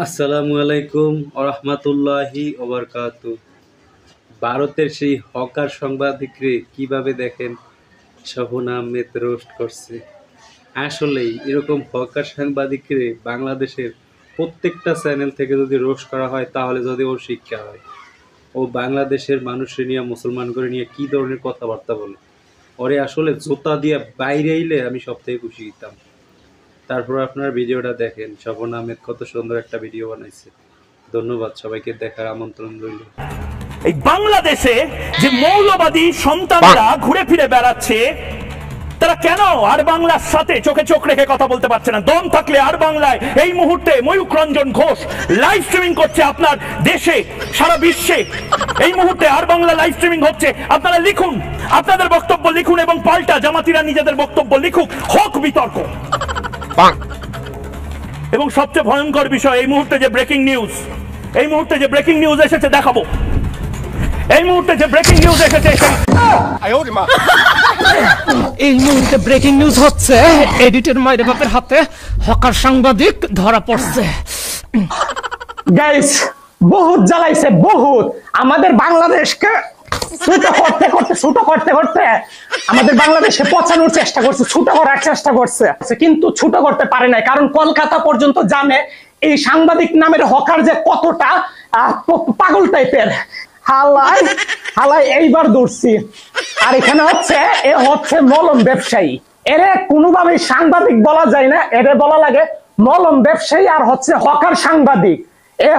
আসসালামু আলাইকুম ওরহমাতুল্লাহি ওবারকাতু। ভারতের সেই হকার সাংবাদিকরে কিভাবে দেখেন শহন আহমেদ রোস্ট করছে। আসলেই এরকম হকার সাংবাদিকরে বাংলাদেশের প্রত্যেকটা চ্যানেল থেকে যদি রোস্ট করা হয় তাহলে যদি ওর শিক্ষা হয়। ও বাংলাদেশের মানুষের নিয়ে মুসলমান করে নিয়ে কি ধরনের কথাবার্তা বলে, ওরে আসলে জোতা দিয়ে বাইরে এলে আমি সব থেকে খুশি হইতাম। তারপর আপনার ভিডিওটা দেখেন, শবন আহমেদ কত সুন্দর একটা ভিডিও বানাইছে। ধন্যবাদ, সবাইকে দেখার আমন্ত্রণ রইল। এই বাংলাদেশে যে মৌলবাদী সন্তানরা ঘুরে ফিরে বেড়াচ্ছে, তারা কেন আর বাংলার সাথে চোখে চোখ রেখে কথা বলতে পারছে না? দম থাকলে আর বাংলায় এই মুহূর্তে ময়ূক রঞ্জন ঘোষ লাইভ স্ট্রিমিং করছে আপনার দেশে, সারা বিশ্বে এই মুহূর্তে আর বাংলা লাইভ স্ট্রিমিং হচ্ছে। আপনারা লিখুন, আপনাদের বক্তব্য লিখুন এবং পাল্টা জামাতিরা নিজেদের বক্তব্য লিখুক, হোক বিতর্ক। এবং সবচেয়ে ভয়ঙ্কর বিষয়, এই মুহূর্তে যে ব্রেকিং নিউজ এসেছে দেখাবো। এই মুহূর্তে যে ব্রেকিং নিউজ এসেছে, এই মুহূর্তে ব্রেকিং নিউজ হচ্ছে, এডিটর মায়ের বাপের হাতে হকার সাংবাদিক ধরা পড়ছে। গাইস, বহুত জ্বালাইছে, বহুত আমাদের বাংলাদেশকে ছোট করতে আমাদের বাংলাদেশে পচানোর চেষ্টা করছে, ছোট করার চেষ্টা করছে, কিন্তু ছোট করতে পারে নাই। কারণ কলকাতা পর্যন্ত জানে এই সাংবাদিক নামের হকার যে কতটা পাগল টাইপের। হালাই এইবার ধরছি। আর এখানে হচ্ছে মলম ব্যবসায়ী। এরে কোনোভাবেই সাংবাদিক বলা যায় না, এরে বলা লাগে মলম ব্যবসায়ী। আর হচ্ছে হকার সাংবাদিক,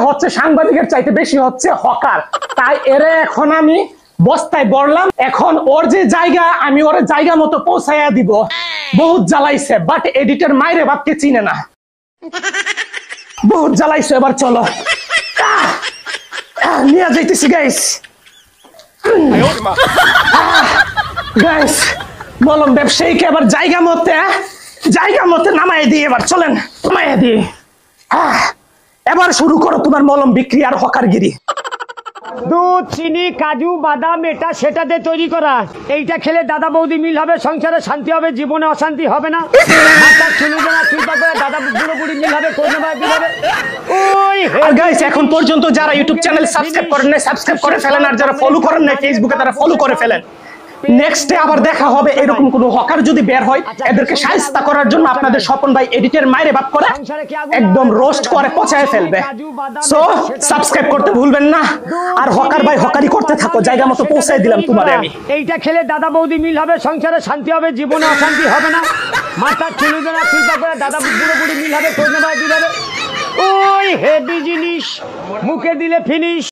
হচ্ছে সাংবাদিকের চাইতে বেশি হচ্ছে হকার। তাই এরে এখন আমি বস্তায় বললাম, এখন ওর যে জায়গা আমি ওর জায়গা মতো পৌঁছাইয়া দিব। বহুত জ্বালাইছে, বাট এডিটর মাইরে বাপকে চিনে না। বহুত জ্বালাইছে, এবার চলো নিয়ে যাইতেছি গাইস। গাইস, মলম ব্যবসায়ীকে এবার জায়গা মতে নামাই দিই। এবার চলেন, নামাইয়া দিই। এবার শুরু করো তোমার মলম বিক্রি আর হকারগিরি। দুধ, চিনি, কাজু, বাদাম, এটা সেটা দিয়ে তৈরি করা। এইটা খেলে দাদা বৌদি মিল হবে, সংসারে শান্তি হবে, জীবনে অশান্তি হবে না। দাদা বুড়ো বুড়ি মিল হবে, গাইস, এখন পর্যন্ত যারা ইউটিউব চ্যানেল সাবস্ক্রাইব করেন নাই সাবস্ক্রাইব করে ফেলেন, আর যারা ফলো করেন নাই ফেসবুকে তারা ফলো করে ফেলেন। নেক্সটে আবার দেখা হবে এরকম কোন হকার যদি বের হয়, এদেরকে শায়েস্তা করার জন্য আপনাদের স্বপন ভাই এডিটর মাইরে বাপ করে একদম রোস্ট করে পচায় ফেলবে। সো সাবস্ক্রাইব করতে ভুলবেন না, আর হকার ভাই হকারি করতে থাকো, জায়গা মতো পৌঁছায় দিলাম তোমারে আমি। এইটা খেলে দাদা বৌদি মিল হবে, সংসারে শান্তি হবে, জীবনে অশান্তি হবে না। মাথা চুলবে না, চিন্তা করে দাদা বুড়ো বুড়ি মিল হবে, ওই হেভি জিনিস মুখে দিলে ফিনিশ।